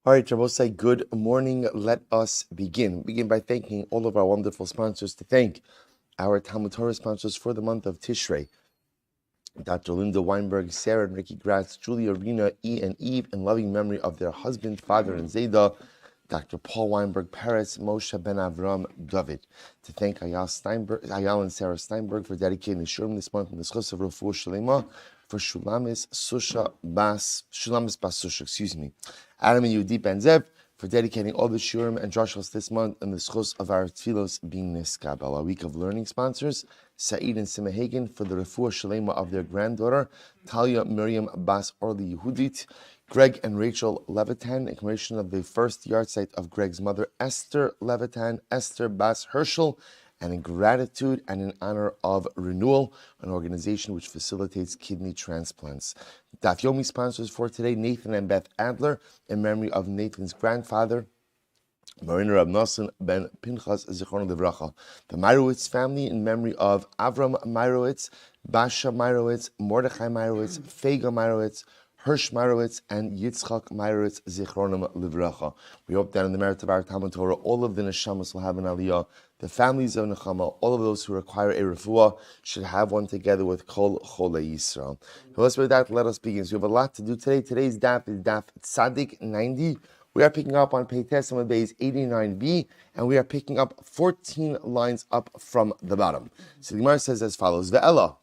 All right, Rabosai, good morning. Let us begin. Begin by thanking all of our wonderful sponsors. To thank our Talmud Torah sponsors for the month of Tishrei: Dr. Linda Weinberg, Sarah and Ricky Gratz, Julia, Rena, E. and Eve, in loving memory of their husband, father, and Zayda, Dr. Paul Weinberg, Peretz, Moshe Ben Avram, David. To thank Ayal and Sarah Steinberg for dedicating the Shurim this month in the Schos of Refuah Shalema for Shulamis Bas Susha, Adam and Yehudi Ben Zev for dedicating all the Shurim and Drashos this month in the Schos of our Tfilos being Niskab. Our week of learning sponsors: Saeed and Simah Hagen for the Refuah Shalema of their granddaughter, Talia Miriam Bas Orly Yehudit; Greg and Rachel Levitan, in commemoration of the first yahrzeit of Greg's mother, Esther Levitan, Esther Bas Herschel, and in gratitude and in honor of Renewal, an organization which facilitates kidney transplants. Daf Yomi sponsors for today: Nathan and Beth Adler, in memory of Nathan's grandfather, Marina Rab Nosson ben Pinchas Zichron Livracha. The Meirowitz family, in memory of Avram Meirowitz, Basha Meirowitz, Mordechai Meirowitz, Fega Meirowitz, Hirsch Meirowitz, and Yitzchak Meirowitz Zichronim Livracha. We hope that in the merit of our Talmud Torah, all of the neshamas will have an aliyah. The families of Nechama, all of those who require a refuah, should have one together with Kol Cholei Yisrael. So let's with that, let us begin. So we have a lot to do today. Today's daf is daf Tzadik 90. We are picking up on Pei Tesam Beis 89b, and we are picking up 14 lines up from the bottom. So the Gemara says as follows: Ve'ela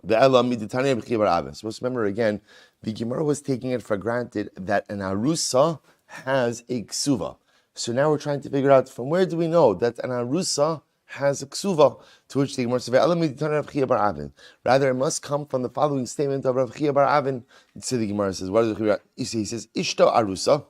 miditani b'chi bar avin. So let's remember again, the Gemara was taking it for granted that an arusa has a ksuva. So now we're trying to figure out, from where do we know that an arusa has a ksuva? To which the Gemara says, Ve'ela miditani b'chi bar avin. Rather, it must come from the following statement of Rav Chia bar Avin. So the Gemara says, what does he says? Ishto arusa.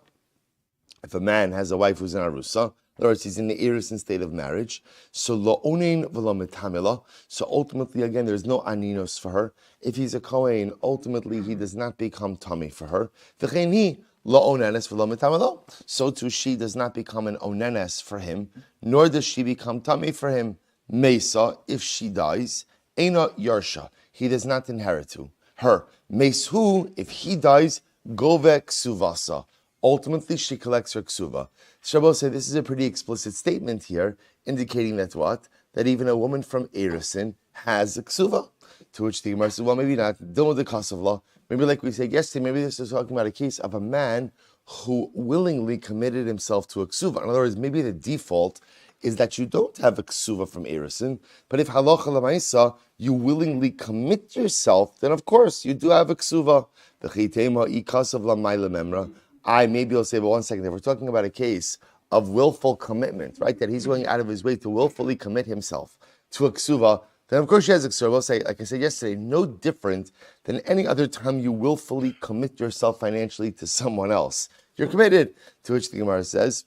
If a man has a wife who's an arusa, in other words, he's in the innocent state of marriage, so lo onein v'lo metamila. So ultimately, again, there's no aninos for her. If he's a kohen, ultimately he does not become tummy for her. V'chein hi lo onenes v'lo metamila. So too she does not become an onenes for him, nor does she become tummy for him. Mesa, if she dies, eina yarsha, he does not inherit her. Meshu, if he dies, gove ksuvasa. Ultimately, she collects her ksuva. Shabbos say this is a pretty explicit statement here, indicating that what? That even a woman from Erisin has a ksuva. To which the Gemara says, well, maybe not. Don't the Kesuvos. Maybe like we said yesterday, maybe this is talking about a case of a man who willingly committed himself to a ksuva. In other words, maybe the default is that you don't have a ksuva from Erisin, but if halacha l'maisa, you willingly commit yourself, then of course you do have a ksuva. The chitema ikasav l'mayla memra. Maybe I'll say, but one second, if we're talking about a case of willful commitment, right, that he's going out of his way to willfully commit himself to a ksuva, then of course she has a ksuva. I'll say, like I said yesterday, no different than any other time you willfully commit yourself financially to someone else. You're committed. To which the Gemara says,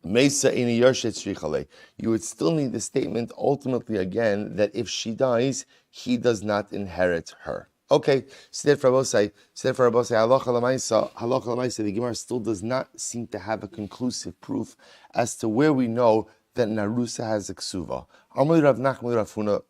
Mesa ini yarshet shrichale. You would still need the statement ultimately again that if she dies, he does not inherit her. Okay, so therefore halacha l'maisa, the Gemara still does not seem to have a conclusive proof as to where we know that Narusa has a ksuva. Amar Rav Nachman Rafuna.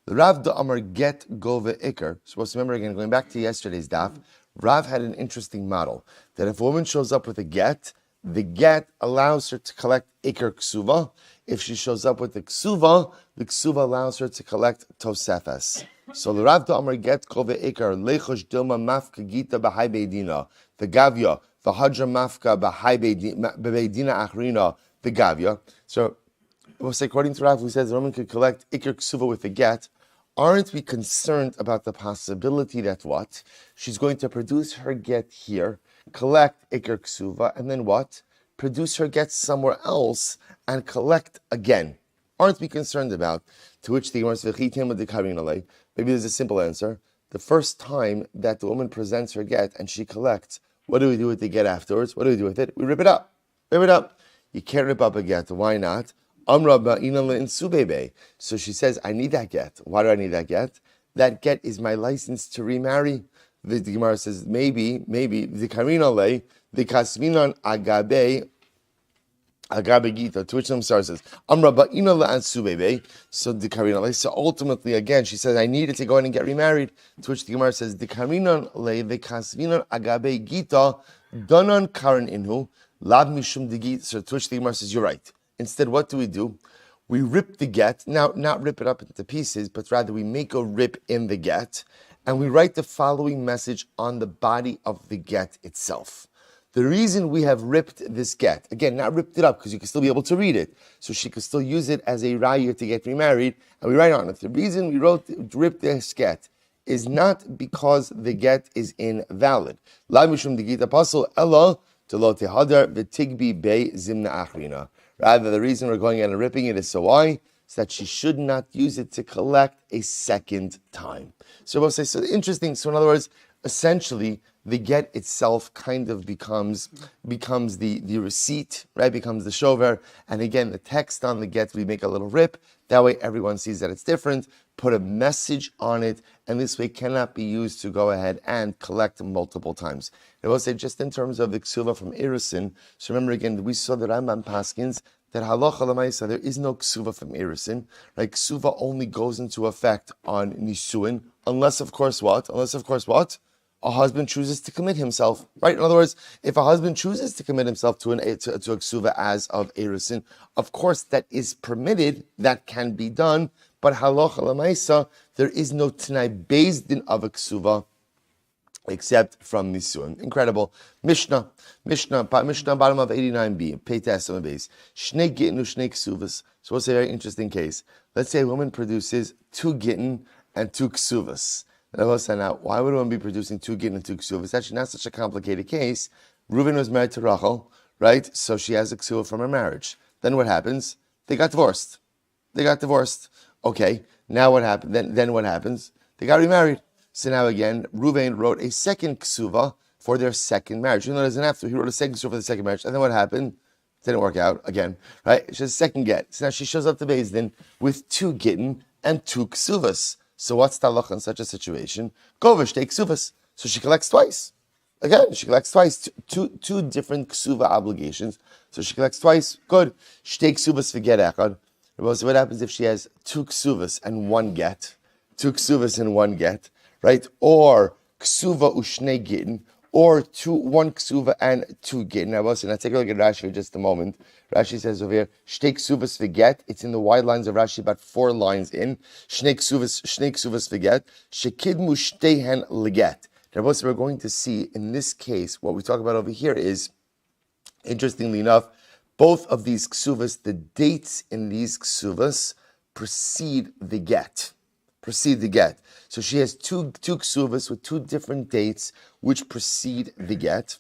The Rav da Amar get gove ikar. Supposed to remember again, going back to yesterday's daf, Rav had an interesting model that if a woman shows up with a get, the get allows her to collect ikar ksuva. If she shows up with the ksuva allows her to collect tosefes. So the Rav Amar get kove ikar lechosh dilma mafka gita b'hai beidina the gavya the hadra mafka b'hai beidina achrina the gavya. So, according to Rav, who says the woman could collect ikar ksuva with the get, aren't we concerned about the possibility that what? She's going to produce her get here, collect ikar ksuva, and then what? Produce her get somewhere else and collect again. Aren't we concerned about? To which the Gemara says, maybe there's a simple answer. The first time that the woman presents her get and she collects, what do we do with the get afterwards? What do we do with it? We rip it up. Rip it up. You can't rip up a get. Why not? So she says, I need that get. Why do I need that get? That get is my license to remarry. The Gemara says, maybe, the kasminan agabe Agabe Gita, to which the Gemara says, Amra ba'ina la'ansu bebe. So the Karina, so ultimately, again, she says, I needed to go in and get remarried. To which the Gemara says, the Karinan le the kasvinan agabe Gita, danan karan inhu, lab mishum de Gita. So to which the Gemara says, you're right. Instead, what do? We rip the get, now not rip it up into pieces, but rather we make a rip in the get, and we write the following message on the body of the get itself. The reason we have ripped this get, again, not ripped it up because you can still be able to read it, so she could still use it as a raya to get remarried, and we write on it. The reason we ripped this get is not because the get is invalid. La mishum de gita pasul ella to lo tehadar v'tigbi bei zimna achrina. Rather, the reason we're going in and ripping it is so why? Is that she should not use it to collect a second time. So we'll say, so interesting. So in other words, essentially, the get itself kind of becomes the receipt, right? Becomes the shover. And again, the text on the get, we make a little rip. That way everyone sees that it's different. Put a message on it, and this way cannot be used to go ahead and collect multiple times. I will say, just in terms of the ksuva from Erusin, so remember again, we saw the Rambam Paskins, that halacha l'maisa, there is no ksuva from Erusin, right? Ksuva only goes into effect on nisuin, unless of course what? A husband chooses to commit himself, right? In other words, if a husband chooses to commit himself to a ksuva as of erusin, of course that is permitted, that can be done, but halacha l'maisa, there is no t'nai beis din of a ksuva except from nisuin. Incredible. Mishnah, bottom of 89b, peites on the base. Shnei gittin shnei ksuvas. So what's a very interesting case? Let's say a woman produces 2 gittin and 2 ksuvas. Now, why would one be producing 2 gittin and 2 ksuvas? It's actually not such a complicated case. Reuven was married to Rachel, right? So she has a ksuva from her marriage. Then what happens? They got divorced. Okay, now what happened? Then what happens? They got remarried. So now again, Reuven wrote a second ksuva for their second marriage. You know, there's an after. He wrote a second ksuva for the second marriage. And then what happened? Didn't work out again, right? She has a second get. So now she shows up to Beis Din with 2 gittin and 2 ksuvas. So what's the halacha in such a situation? Govish take ksuvas. So she collects twice. Again, she collects twice. Two different ksuva obligations. So she collects twice. Good. She takes ksuvas for get echad. So what happens if she has 2 ksuvas and 1 get? 2 ksuvas and 1 get, right? Or ksuva ushnei gittin, or 1 ksuva and 2 gittin. Now take a look at Rashi for just a moment. Rashi says over here, shtei ksuvas v'get. It's in the wide lines of Rashi, about 4 lines in. Shnei ksuvas v'get. Shekidmu shteihen leget. Now, what we're going to see in this case, what we talk about over here is, interestingly enough, both of these ksuvas, the dates in these ksuvas precede the get. So she has two ksuvas with 2 different dates which precede the get,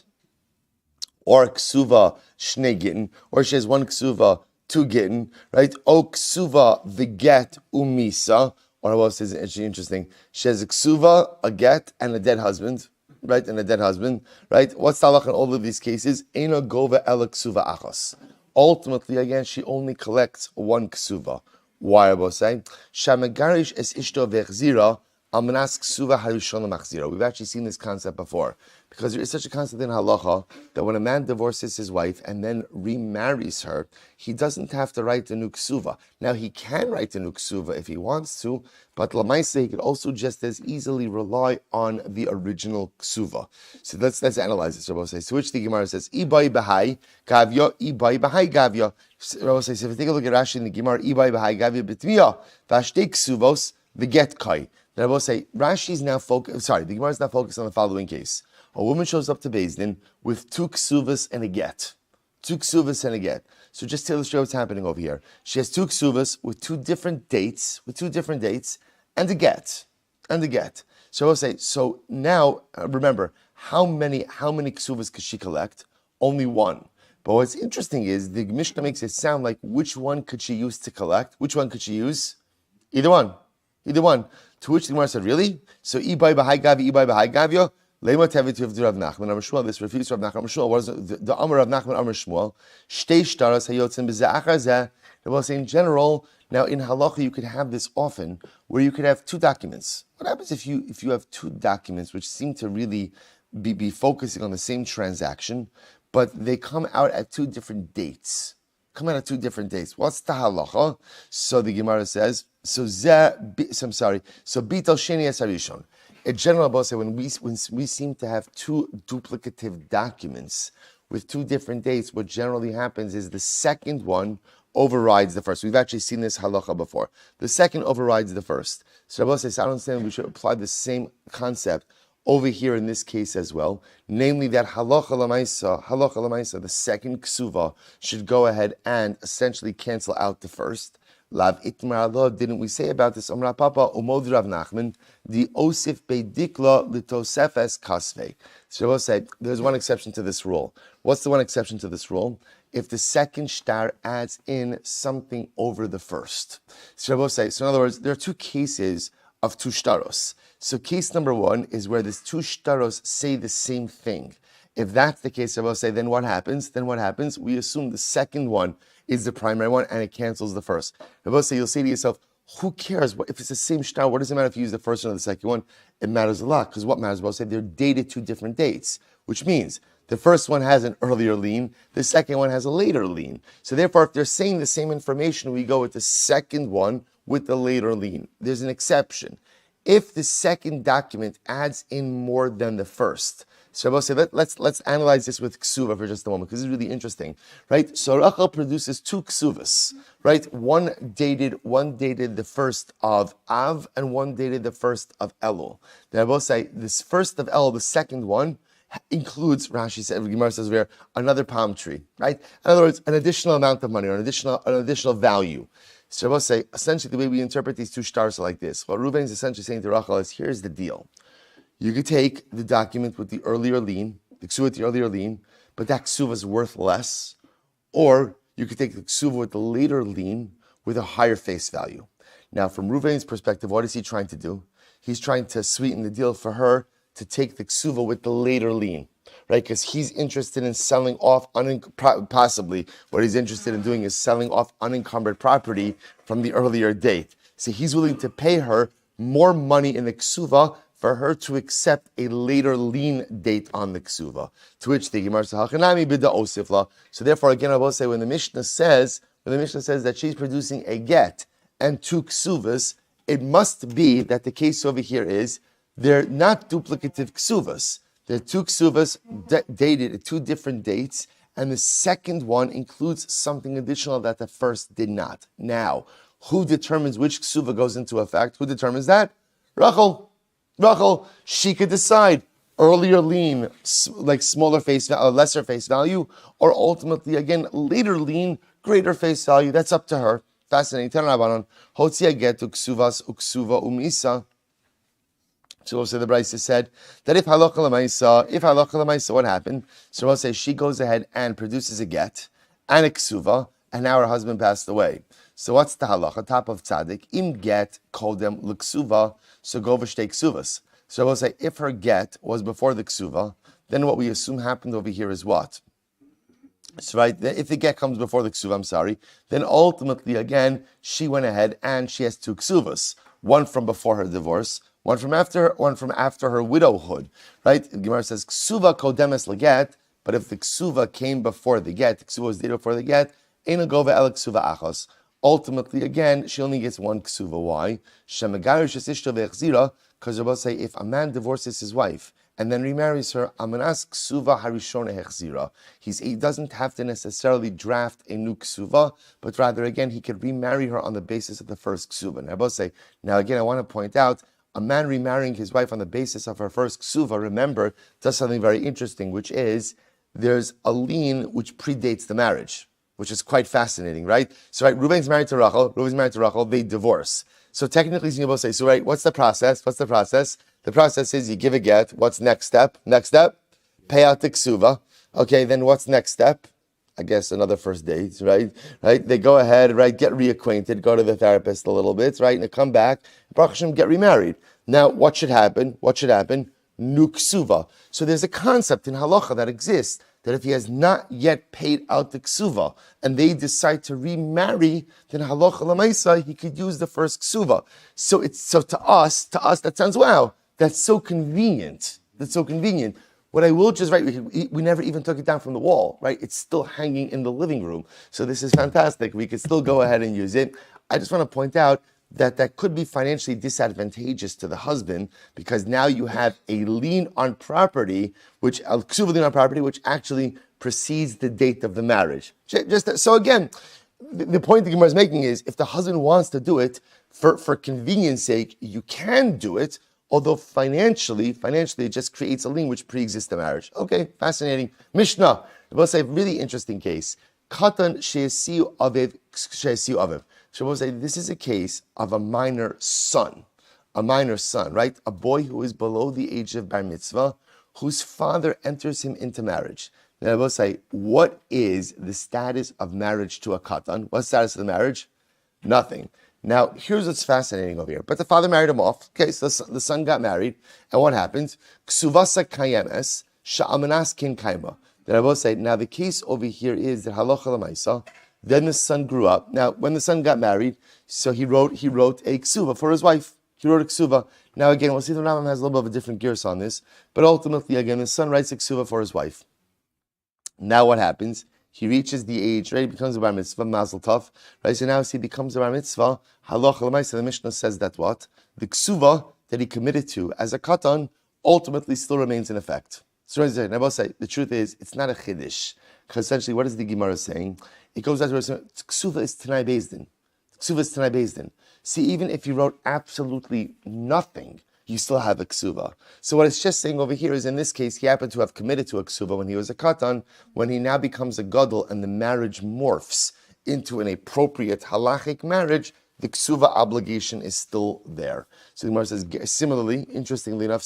or ksuva shnei gittin, or she has 1 ksuva, 2 gittin, right? O ksuva the get umisa, or what is actually interesting? She has a ksuva, a get, and a dead husband, right? Right? What's the halach in all of these cases? Eina gova ela ksuva achos. Ultimately, again, she only collects 1 ksuva. Why are we saying? Shamagarish es ishto vechzira almanas ksuva harishon lemachzira. We've actually seen this concept before, because there is such a concept in halacha that when a man divorces his wife and then remarries her, he doesn't have to write the new ksuva. Now he can write the new ksuva if he wants to, but lamaisa he could also just as easily rely on the original ksuva. So let's analyze this. Rabbi says, so which the Gemara says, ibai b'hai gavya, ibai b'hai gavya. Rabbi says, if you take a look at Rashi in the Gemara, ibai b'hai gavya b'tmiya v'ashtei ksuvos the get kai. Then I will say, Rashi's now the Gemara is now focused on the following case. A woman shows up to Beis Din with 2 ksuvas and a get. 2 ksuvas and a get. So just to illustrate what's happening over here. She has 2 ksuvas with 2 different dates, and a get. So I will say, so now, remember, how many ksuvas could she collect? Only 1. But what's interesting is, the Mishnah makes it sound like which one could she use to collect? Which one could she use? Either one. To which the Gemara said, really? So, ibai b'hai gavya, lema tevitiv Rav Nachman Amar Shmuel. This refutes Rav Nachman Amar Shmuel. What is it? The Amar Rav Nachman Amar Shmuel? Shtei shtaras hayotzim b'zeh achar zeh. They will say in general. Now, in halacha, you could have this often, where you could have 2 documents. What happens if you have 2 documents which seem to really be focusing on the same transaction, but they come out at 2 different dates? come out of two different dates. What's the halacha? So the Gemara says, so bital sheni es harishon. In general, when we seem to have two duplicative documents with two different dates, what generally happens is the second one overrides the first. We've actually seen this halacha before. The second overrides the first. So Rabbi says, I don't understand, we should apply the same concept over here in this case as well, namely that halacha lamaisa, the second ksuva should go ahead and essentially cancel out the first. Lav itmar lo, didn't we say about this? Omra Papa umod Rav Nachman, the osif beidikla litosefes kasvei. So Rabbi said, there's one exception to this rule. What's the one exception to this rule? If the second shtar adds in something over the first. So Rabbi said, so in other words, there are two cases of two shtaros. So case number one is where these two shtaros say the same thing. If that's the case, I will say, then what happens? We assume the second one is the primary one and it cancels the first. I will say, you'll say to yourself, who cares? If it's the same shtar, what does it matter if you use the first one or the second one? It matters a lot, because what matters? I will say, they're dated two different dates, which means the first one has an earlier lien, the second one has a later lien. So therefore, if they're saying the same information, we go with the second one with the later lien. There's an exception. If the second document adds in more than the first. So I will say, let's analyze this with ksuva for just a moment, because this is really interesting, right? So Rachel produces two ksuvas, right? One dated the first of Av, and one dated the first of Elul. Then I will say, this first of Elul, the second one, includes, Rashi said, Gemara says here, another palm tree, right? In other words, an additional amount of money or an additional value. So I will say, essentially, the way we interpret these two stars are like this. What Reuven is essentially saying to Rachel is, here's the deal. You could take the document with the earlier lien, the ksuva with the earlier lien, but that ksuva is worth less. Or you could take the ksuva with the later lien with a higher face value. Now, from Reuven's perspective, what is he trying to do? He's trying to sweeten the deal for her to take the ksuva with the later lien, right? Because he's interested in selling off, possibly what he's interested in doing is selling off unencumbered property from the earlier date. So he's willing to pay her more money in the ksuva for her to accept a later lien date on the ksuva. To which the Gemara says, "Hachanami b'da osifla." So therefore, again, I will say, when the Mishnah says that she's producing a get and two ksuvas, it must be that the case over here is they're not duplicative ksuvas. They're two ksuvas dated at two different dates, and the second one includes something additional that the first did not. Now, who determines which ksuva goes into effect? Who determines that? Rachel, she could decide earlier lien, like smaller face value, lesser face value, or ultimately, again, later lien, greater face value. That's up to her. Fascinating. Hotzia get to ksuvas uksuva umisa. So also the Brisa said that if halacha l'maisa, what happened? So we'll say she goes ahead and produces a get and a ksuva, and now her husband passed away. So what's the halacha? Top of tzaddik, im get kodem l'ksuva, so go v'shtei ksuvas. So we'll say if her get was before the ksuva, then what we assume happened over here is what? So right, if the get comes before the ksuva, then ultimately again she went ahead and she has two ksuvas, one from before her divorce, one from after her widowhood, right? The Gemara says ksuva kodemes leget, but if the ksuva came before the get, the ksuva was dated before the get, ena gova el ksuva achos. Ultimately, again, she only gets one ksuva. Why? Shemegarish ishto ve'echzira, because Rabbi say if a man divorces his wife and then remarries her, amanas ksuva harishona hechzira. He doesn't have to necessarily draft a new ksuva, but rather, again, he could remarry her on the basis of the first ksuva. And Rabbi say, now again, I want to point out, a man remarrying his wife on the basis of her first ksuva, remember, does something very interesting, which is there's a lien which predates the marriage, which is quite fascinating, right? So, right, Reuven's married to Rachel, they divorce. So technically, you both say, so right, what's the process? The process is you give a get. What's next step? Pay out the ksuva. Okay, then what's next step? I guess another first date, right? They go ahead, right, get reacquainted, go to the therapist a little bit, right, and they come back, Baruch Hashem, get remarried. Now, what should happen? Nu ksuva. So there's a concept in halacha that exists, that if he has not yet paid out the ksuva, and they decide to remarry, then halacha l'maisa, he could use the first ksuva. So to us, that sounds, wow, that's so convenient. What I will just, right, we never even took it down from the wall, right? It's still hanging in the living room. So this is fantastic. We could still go ahead and use it. I just want to point out that could be financially disadvantageous to the husband because now you have a lien on property, which actually precedes the date of the marriage. So again, the point the Gemara is making is if the husband wants to do it for convenience sake, you can do it. Although financially, it just creates a lien which pre-exists the marriage. Okay, fascinating. Mishnah, we'll say really interesting case. Katan she'esiu aviv. So we'll say this is a case of a minor son, right? A boy who is below the age of bar mitzvah, whose father enters him into marriage. Then I will say, what is the status of marriage to a katan? What's the status of the marriage? Nothing. Now, here's what's fascinating over here. But the father married him off. Okay, so the son got married. And what happens? Kesuvos kayemes, sha'amanas kin kaima. Then I will say, now the case over here is that halacha l'maisa. Then the son grew up. Now, when the son got married, so he wrote a ksuva for his wife. He wrote a ksuva. Now, again, we'll see the Rambam has a little bit of a different gears on this. But ultimately, again, the son writes a ksuva for his wife. Now what happens? He reaches the age, right? He becomes a bar mitzvah, mazel tov, right? So now as he becomes a bar mitzvah, halacha l'maisa, the Mishnah says that what? The ksuva that he committed to as a katan ultimately still remains in effect. So I will say, the truth is, it's not a chiddush. Because essentially, what is the Gemara saying? It goes out to ksuva is Tanai Bezdin. Ksuva is Tanai Bezdin. See, even if you wrote absolutely nothing, you still have a ksuva. So what it's just saying over here is, in this case, he happened to have committed to a ksuva when he was a katan. When he now becomes a gadol and the marriage morphs into an appropriate halachic marriage, the ksuva obligation is still there. So the Gemara says, similarly, interestingly enough,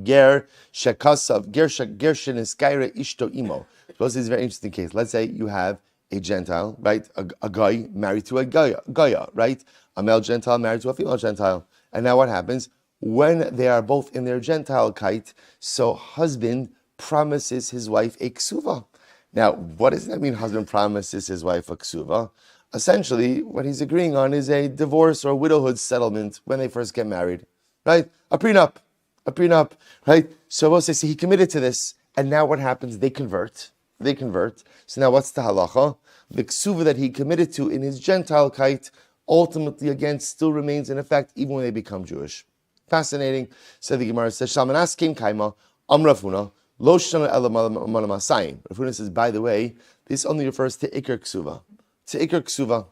ger shekasav ger sheniskaira ishto imo. This is a very interesting case. Let's say you have a Gentile, right? A guy married to a Gaya, right? A male Gentile married to a female Gentile. And now what happens? When they are both in their Gentile kite, so husband promises his wife a ksuva. Now, what does that mean, husband promises his wife a ksuva? Essentially, what he's agreeing on is a divorce or widowhood settlement when they first get married, right? A prenup, right? So we'll say, see, he committed to this, and now what happens? They convert. So now what's the halacha? The ksuva that he committed to in his Gentile kite ultimately, again, still remains in effect even when they become Jewish. Fascinating. So the Gemara says, Shalmanas kim kaima, amrafuna, lo shana ela malamasayim. Rafuna says, by the way, this only refers to ikar ksuva.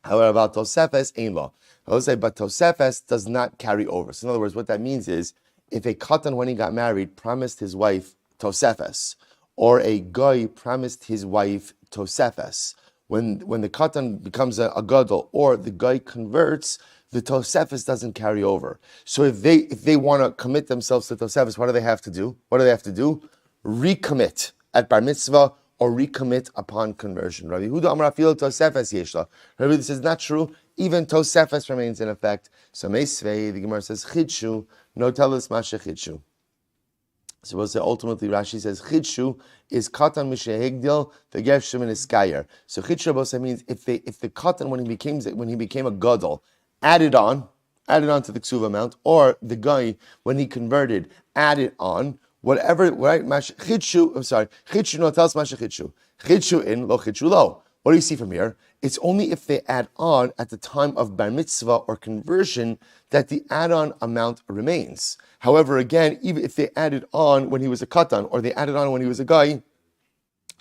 However, about tosefes, ain't law. I will say, but tosefes does not carry over. So in other words, what that means is, if a katan, when he got married, promised his wife tosefes, or a guy promised his wife tosefes, when the katan becomes a gadol or the guy converts, the tosefes doesn't carry over. So if they want to commit themselves to tosefes, what do they have to do? Recommit at bar mitzvah or recommit upon conversion. Rabbi Yehuda Amar Afil tosefes yeshla. Rabbi, this is not true. Even tosefes remains in effect. So meisvei, the Gemara says chidshu, no tellus mashe chidshu. So we'll say ultimately Rashi says chidshu is katan mishehigdil the gershim and iskayer. So chidshu means if the katan when he became a gadol added on to the ksuva amount, or the guy when he converted added on whatever, right? Chidshu no tells mashe chidshu in lo chidshu lo. What do you see from here? It's only if they add on at the time of bar mitzvah or conversion that the add-on amount remains. However, again, even if they added on when he was a katan or they added on when he was a guy,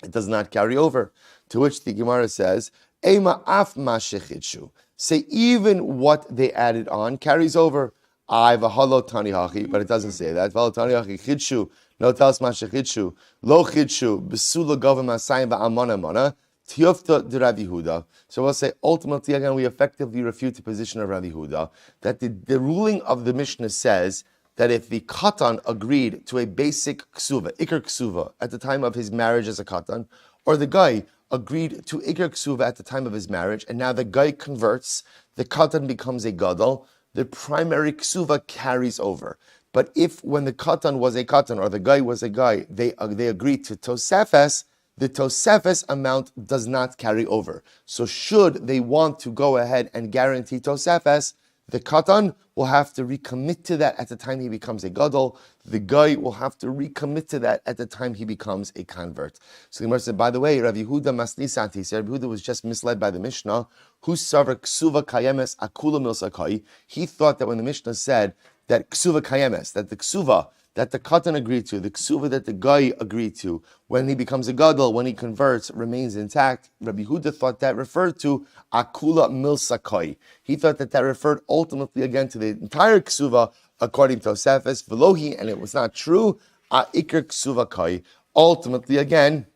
it does not carry over. To which the Gemara says, Ema af mashechidshu. Say even what they added on carries over. I have a halo tani hachi, but it doesn't say that. Halo tani hachi chidshu, no tells mashechidshu, lo chidshu, besula gavim asayim va'amana mana. Tiyofta de Rav Yehuda. So we'll say ultimately again we effectively refute the position of Rav Yehuda that the ruling of the Mishnah says that if the katan agreed to a basic ksuva, ikar ksuva, at the time of his marriage as a katan, or the guy agreed to ikar ksuva at the time of his marriage, and now the guy converts, the katan becomes a gadol, the primary ksuva carries over. But if when the katan was a katan or the guy was a guy, they agreed to tosefes, the tosefes amount does not carry over. So should they want to go ahead and guarantee tosefes, The katan will have to recommit to that at the time he becomes a gadol. The guy will have to recommit to that at the time he becomes a convert. So the Gemara said, by the way, Rav Yehuda Masnisanti said, Rav Yehuda was just misled by the Mishnah. Who savar ksuva kayemes akula milsakai? He thought that when the Mishnah said that ksuva kayemes, that the ksuva that the katan agreed to, the ksuva that the guy agreed to, when he becomes a gadol, when he converts, remains intact. Rabbi Yehuda thought that referred to akula milsakai. He thought that that referred ultimately again to the entire ksuva, according to Tosefes, velohi, and it was not true. Ikr ksuva kai. Ultimately again,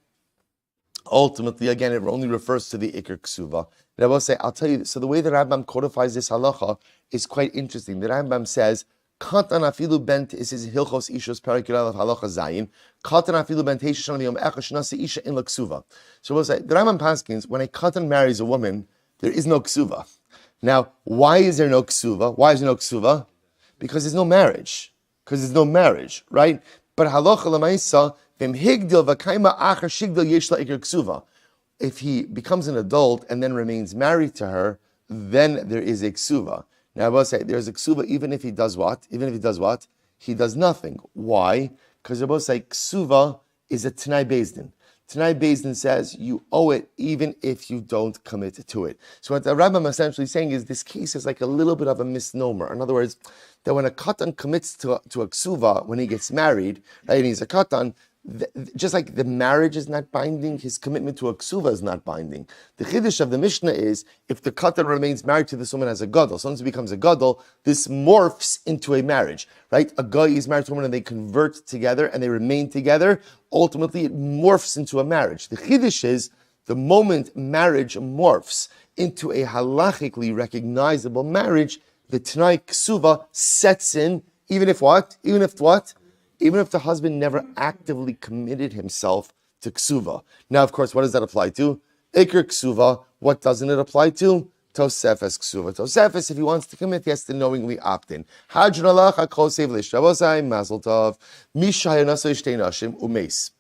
it only refers to the ikr ksuva. And I will say, I'll tell you, so the way the Rambam codifies this halacha is quite interesting. The Rambam says, Katan afilu bent is his hilchos ishos perikirel of halacha zayin. Katan afilu bent heishon yom echash nasi isha in ksuva. So we'll say the Rambam paskins when a katan marries a woman, there is no ksuva. Now, why is there no ksuva? Why is there no ksuva? Because there's no marriage. Right? But halacha lemaisa v'im higdil v'kaima achar shigdil yeshla ikir ksuva. If he becomes an adult and then remains married to her, then there is a ksuva. Now I will say there's a ksuva even if he does what? He does nothing. Why? Because I will say ksuva is a Tanai Bezdin. Tanai Bezdin says you owe it even if you don't commit to it. So what the Rambam is essentially saying is this case is like a little bit of a misnomer. In other words, that when a katan commits to a ksuva when he gets married, right, and he's a katan, just like the marriage is not binding, his commitment to a ksuva is not binding. The chiddush of the Mishnah is, if the katan remains married to this woman as a gadol, so once he becomes a gadol, this morphs into a marriage, right? A guy is married to a woman and they convert together and they remain together. Ultimately, it morphs into a marriage. The chiddush is, the moment marriage morphs into a halachically recognizable marriage, the Tanai Ksuva sets in, even if the husband never actively committed himself to ksuva. Now, of course, what does that apply to? Iker ksuva. What doesn't it apply to? Tosefes ksuva. Tosefes, if he wants to commit, he has to knowingly opt in. Hadron alacha kol sev l'shravosai mazel tov mishayah nasa ishtei nashim umeis.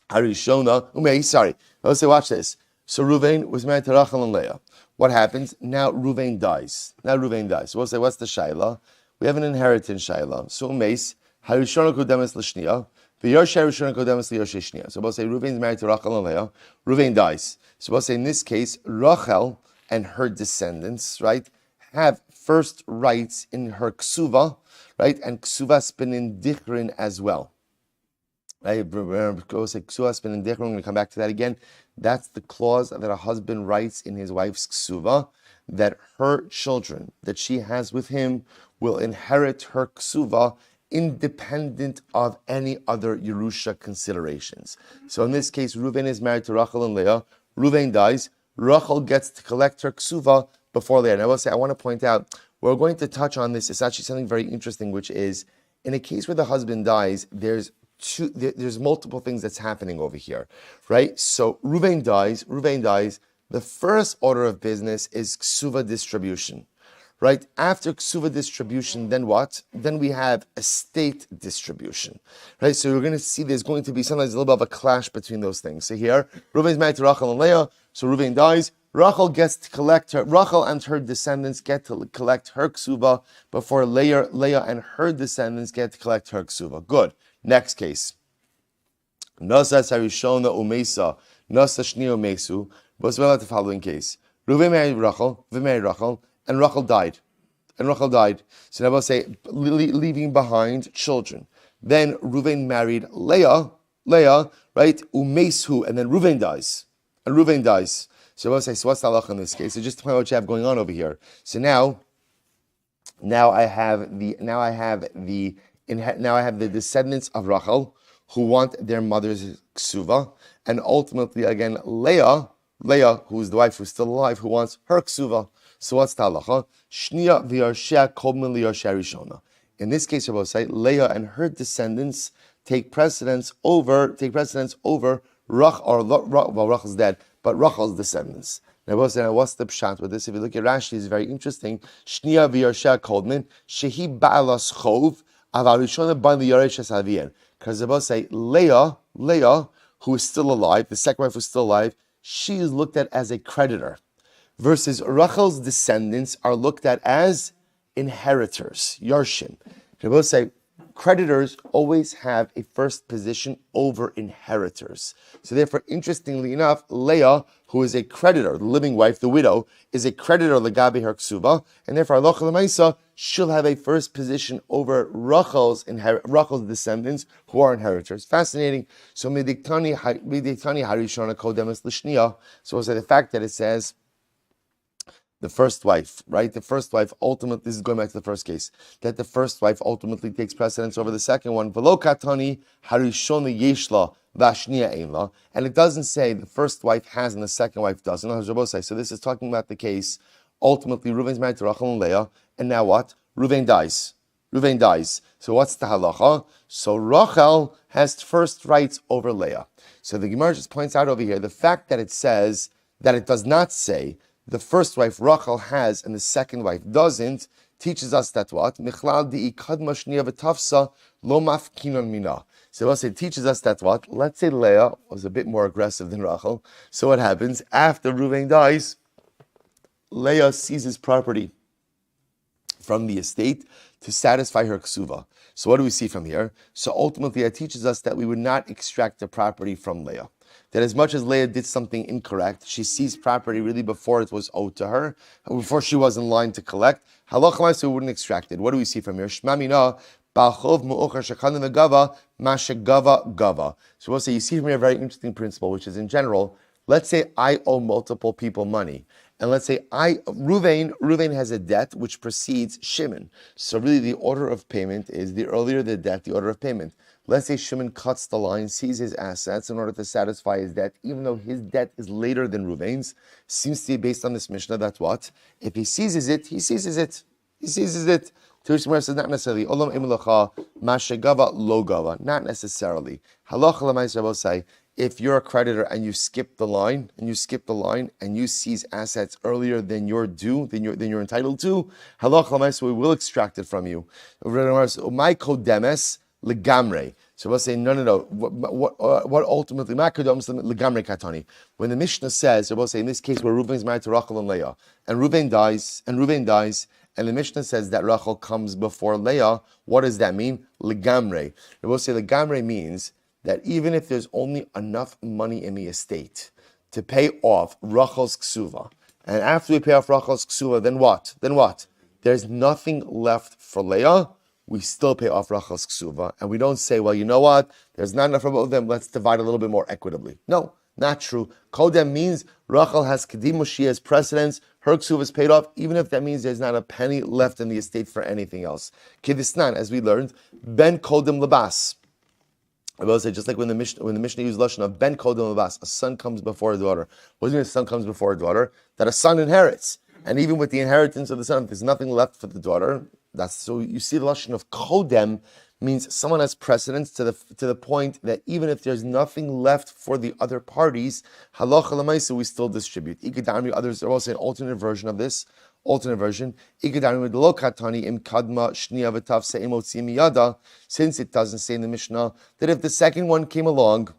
Harishona umeis. Sorry. Let's say, watch this. So Ruvain was married to Rachel and Leah. What happens? Now Ruvain dies. So we'll say, what's the shayla? We have an inheritance shayla. So umeis. Harishona kodemes l'shniya, v'yosheh Harishona kodemes l'yosheh shniya. So we'll say Reuven is married to Rachel and Leah. Reuven dies. So we'll say in this case, Rachel and her descendants, right, have first rights in her ksuva, right, and ksuva spinin dichrin as well. Right, we'll say ksuva spinin dichrin. We're going to come back to that again. That's the clause that a husband writes in his wife's ksuva, that her children that she has with him will inherit her ksuva independent of any other Yerusha considerations. So in this case, Reuven is married to Rachel and Leah. Reuven dies. Rachel gets to collect her ksuva before Leah. And I will say, I want to point out, we're going to touch on this. It's actually something very interesting, which is, in a case where the husband dies, there's multiple things that's happening over here, right? So Reuven dies. The first order of business is ksuva distribution. Right? After ksuva distribution, then what? Then we have estate distribution. Right? So we're going to see there's going to be sometimes a little bit of a clash between those things. So here, Reuven is married to Rachel and Leah, so Reuven dies. Rachel gets to collect Rachel and her descendants get to collect her ksuva before Leah and her descendants get to collect her ksuva. Good. Next case. Nasa Sarishona Umesa, Nasa Shni Umesu, was well at the following case. Reuven married Rachel, and Rachel died. So now we'll say, leaving behind children. Then Reuven married Leah, right? Umeishu, and then Reuven dies. So we'll say, so what's the halacha in this case? So just to point out what you have going on over here. So now I have the descendants of Rachel who want their mother's ksuva, and ultimately again Leah, who is the wife who's still alive, who wants her ksuva. So what's the halacha? Shniya v'yarsheh kolmin liyarsheh rishona. In this case, I will say Leah and her descendants take precedence over Rachel's dead, but Rachel's descendants. Now, what's the pshat with this? If you look at Rashi, it's very interesting. Shniya v'yarsheh kolmin shehi ba'alas chov aval rishona ban liyaresh avien. Because I will say Leah, who is still alive, the second wife who's still alive, she is looked at as a creditor. versus Rachel's descendants are looked at as inheritors, Yarshim. They both say creditors always have a first position over inheritors. So therefore, interestingly enough, Leah, who is a creditor, the living wife, the widow, is a creditor legabe her ksuva, and therefore halacha l'maisa, she'll have a first position over Rachel's descendants, who are inheritors. Fascinating. So midiktani harishona kodemes l'shniya. So also the fact that it says the first wife, right? The first wife ultimately, this is going back to the first case, that the first wife ultimately takes precedence over the second one. V'lo katani harishona yeshla v'ashniya einla. And it doesn't say the first wife has and the second wife doesn't. So this is talking about the case, ultimately Reuven's married to Rachel and Leah, and now what? Reuven dies. So what's the halacha? So Rachel has first rights over Leah. So the Gemara just points out over here, the fact that it says, that it does not say, the first wife Rachel has and the second wife doesn't, teaches us that what? Michlal di ikadma shniya v'tafsa lo mafkinon mina. So it teaches us that what? Let's say Leah was a bit more aggressive than Rachel. So what happens? After Reuven dies, Leah seizes property from the estate to satisfy her ksuva. So what do we see from here? So ultimately it teaches us that we would not extract the property from Leah. That as much as Leah did something incorrect, she seized property really before it was owed to her, before she was in line to collect. Halacha so we wouldn't extract it. What do we see from here? Shmamina ba'chov mu'ocher shekanim v'gava mashegava gava. So we'll say you see from here a very interesting principle, which is in general, let's say I owe multiple people money. And let's say Reuven has a debt which precedes Shimon. So really the order of payment is the earlier the debt, the order of payment. Let's say Shimon cuts the line, seizes his assets in order to satisfy his debt, even though his debt is later than Reuven's. Seems to be based on this Mishnah that what? If he seizes it, he seizes it. He seizes it. Terush says not necessarily. Olam emulacha mashegava lo gava. Not necessarily. Halacha l'maisa say, if you're a creditor and you skip the line, and you seize assets earlier than you're due, than you're entitled to, halacha l'maisa, we will extract it from you. My kodemes legamre. So we'll say no. What ultimately legamre katani. When the Mishnah says, so we'll say in this case where Reuven is married to Rachel and Leah, and Reuven dies, and the Mishnah says that Rachel comes before Leah. What does that mean? Legamre. We'll say legamre means that even if there's only enough money in the estate to pay off Rachel's ksuva, and after we pay off Rachel's ksuva, then what? There's nothing left for Leah. We still pay off Rachel's ksuva, and we don't say, well, you know what? There's not enough for both of them. Let's divide a little bit more equitably. No, not true. Kodem means Rachel has kedimus, she has precedence. Her ksuva is paid off, even if that means there's not a penny left in the estate for anything else. Kivisnan, as we learned, ben kodem labas. I will say, just like when the Mishnah used lashon of ben kodem labas, a son comes before a daughter. What does it mean a son comes before a daughter? That a son inherits. And even with the inheritance of the son, if there's nothing left for the daughter, so you see the lashon of kodem means someone has precedence to the point that even if there's nothing left for the other parties, halacha l'maisa we still distribute. Ikadami, others are also an alternate version of this. Alternate version, since it doesn't say in the Mishnah that if the second one came along,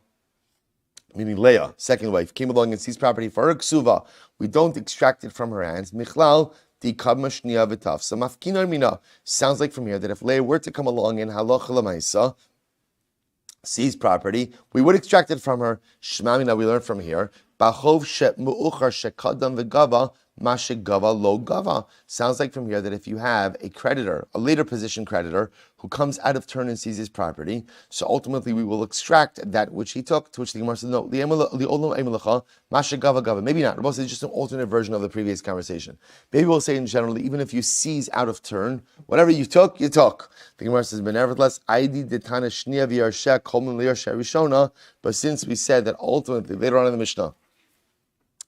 meaning Leah, second wife, came along and seized property for her ksuva, we don't extract it from her hands. Michlal di kadma shniya v'tafsa mafkinar mina. Sounds like from here that if Leah were to come along and halacha l'maisa seize property, we would extract it from her. Shmamina, we learn from here. Bachov she mu'uchar shekadam v'gava mashegava lo gava. Sounds like from here that if you have a creditor, a later position creditor, who comes out of turn and seizes property, so ultimately we will extract that which he took, to which the Gemara says, no, mashegava gava. Maybe not. It's just an alternate version of the previous conversation. Maybe we'll say in general, even if you seize out of turn, whatever you took, you took. The Gemara says, but nevertheless, but since we said that ultimately, later on in the Mishnah,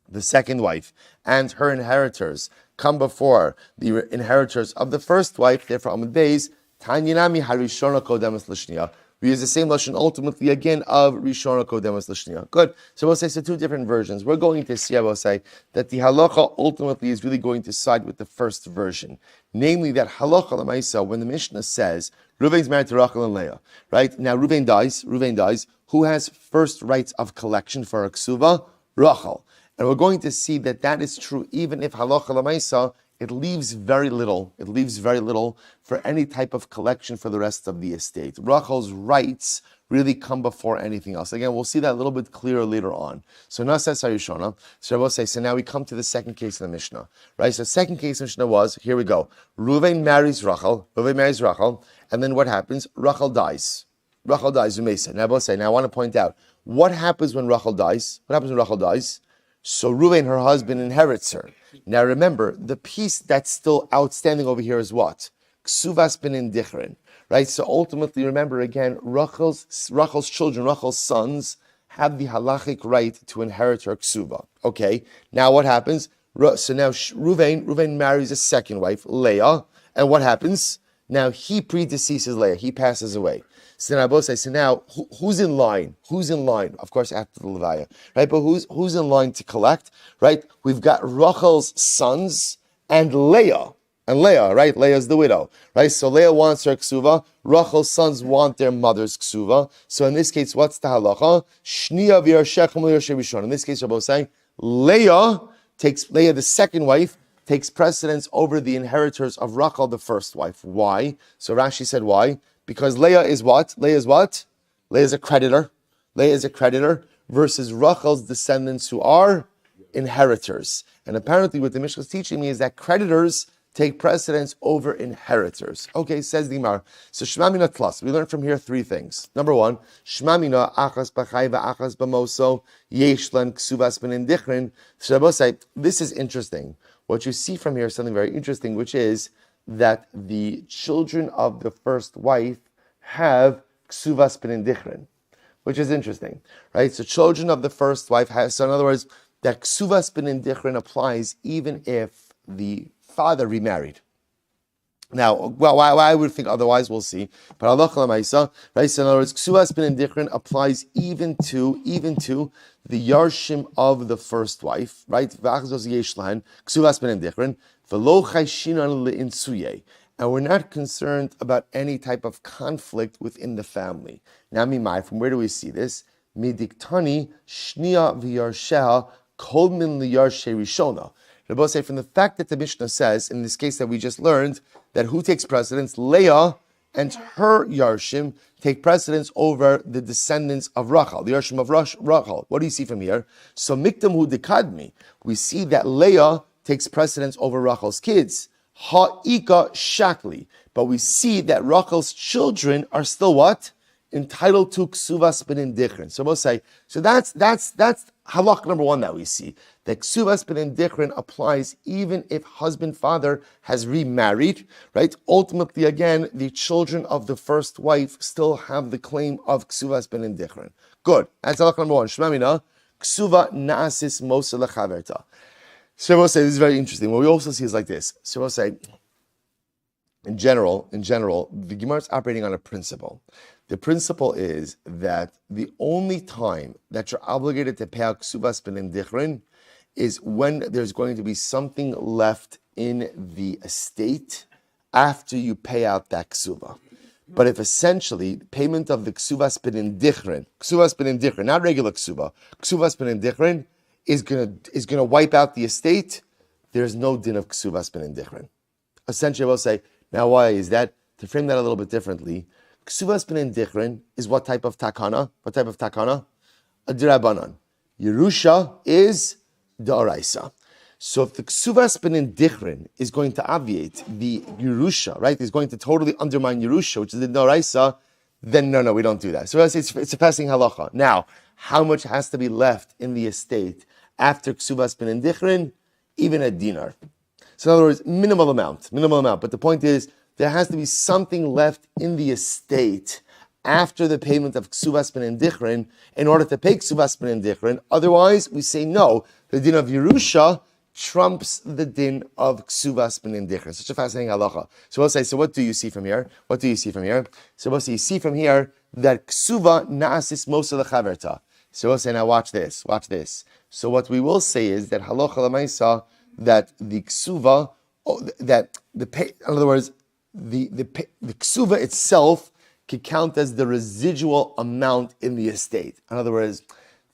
the second wife and her inheritors come before the inheritors of the first wife, therefore Amud Beis, Tanyanami harishona kodemas l'shniya. We use the same lashon ultimately again of rishona kodemas l'shniya. Good. So we'll say two different versions. We're going to see, I will say, that the halacha ultimately is really going to side with the first version. Namely that halacha l'maisa, when the Mishnah says, Reuven's married to Rachel and Leah, right? Now Reuven dies. Who has first rights of collection for a ksuva? Rachel. And we're going to see that that is true even if halacha l'maisa, it leaves very little. It leaves very little for any type of collection for the rest of the estate. Rachel's rights really come before anything else. Again, we'll see that a little bit clearer later on. So Nasa Sarishona, so I will say, so now we come to the second case of the Mishnah. Right? So second case of the Mishnah was, here we go. Reuven marries Rachel, and then what happens? Rachel dies. Rachel dies, Umesa. Now I will say, now I want to point out, what happens when Rachel dies? What happens when Rachel dies? So Reuven, her husband, inherits her. Now remember, the piece that's still outstanding over here is what? Kesuvos ben Dichrin, right? So ultimately, remember again, Rachel's children, Rachel's sons, have the halachic right to inherit her ksuva. Okay, now what happens? So now Reuven marries a second wife, Leah, and what happens? Now he predeceases Leah, he passes away. So now both say, so now who's in line? Who's in line? Of course, after the Levaya, right? But who's in line to collect? Right? We've got Rachel's sons and Leah, right? Leah's the widow, right? So Leah wants her ksuva. Rachel's sons want their mother's ksuva. So in this case, what's the halacha? Shniya v'yarshechem l'yarshe rishon. In this case, we're both saying Leah, the second wife, takes precedence over the inheritors of Rachel, the first wife. Why? So Rashi said why? Because Leah is what? Leah is a creditor. Leah is a creditor versus Rachel's descendants who are inheritors. And apparently what the Mishnah is teaching me is that creditors take precedence over inheritors. Okay, says the Gemara. So Shema Mina Tlas. We learned from here three things. Number one, Shema Mina achas b'chai v'achas b'moso yesh len kesuvos ben dichrin. Shabbosai. This is interesting. What you see from here is something very interesting, which is that the children of the first wife have kesuvos ben dichrin, which is interesting, right? So children of the first wife have, so in other words, that kesuvos ben dichrin applies even if the father remarried. Now, why I would think otherwise, we'll see. But Allah Maisa, right? So in other words, kesuvos ben dichrin applies even to the yarshim of the first wife, right? Kesuvos ben dichrin. And we're not concerned about any type of conflict within the family. Now, from where do we see this? Midiktani shnia v'yarsheha kol min liyarshe rishona. Rabbi say from the fact that the Mishnah says, in this case that we just learned, that who takes precedence? Leah and her yarshim take precedence over the descendants of Rachel, the yarshim of Rachel. What do you see from here? So mikdam hu dekadmi. We see that Leah takes precedence over Rachel's kids. Ha'ika shakli. But we see that Rachel's children are still what? Entitled to kesuvos ben dichrin. So we'll say, so that's halach number one that we see. That kesuvos ben dichrin applies even if husband-father has remarried, right? Ultimately, again, the children of the first wife still have the claim of kesuvos ben dichrin. Good. That's halach number one. Shemamina, ksuva naasis mosa lechaverta. So we'll say, this is very interesting. What we also see is like this. So we'll say, in general, the Gemara is operating on a principle. The principle is that the only time that you're obligated to pay out kesuvos ben dichrin is when there's going to be something left in the estate after you pay out that ksuva. But if essentially payment of the kesuvos ben dichrin, not regular ksuva, kesuvos ben dichrin is gonna wipe out the estate, there's no din of kesuvos ben dichrin. Essentially, I will say, now why is that? To frame that a little bit differently, kesuvos ben dichrin is what type of takana? A dirabanan. Yerusha is da'araisa. So if the kesuvos ben dichrin is going to obviate the Yerusha, right, is going to totally undermine Yerusha, which is the da'araisa, then no, we don't do that. So it's a passing halacha. Now, how much has to be left in the estate after kesuvos ben dichrin? Even a dinar. So in other words, minimal amount. But the point is, there has to be something left in the estate after the payment of kesuvos ben dichrin in order to pay kesuvos ben dichrin. Otherwise, we say no. The din of Yerusha trumps the din of kesuvos ben dichrin. Such a fascinating halacha. So we'll say, so what do you see from here? So we'll say, you see from here that ksuva naasis mosa lechaverta. So we'll say, now watch this. So what we will say is that halacha l'maisa, that the ksuva, in other words, the ksuva itself could count as the residual amount in the estate. In other words,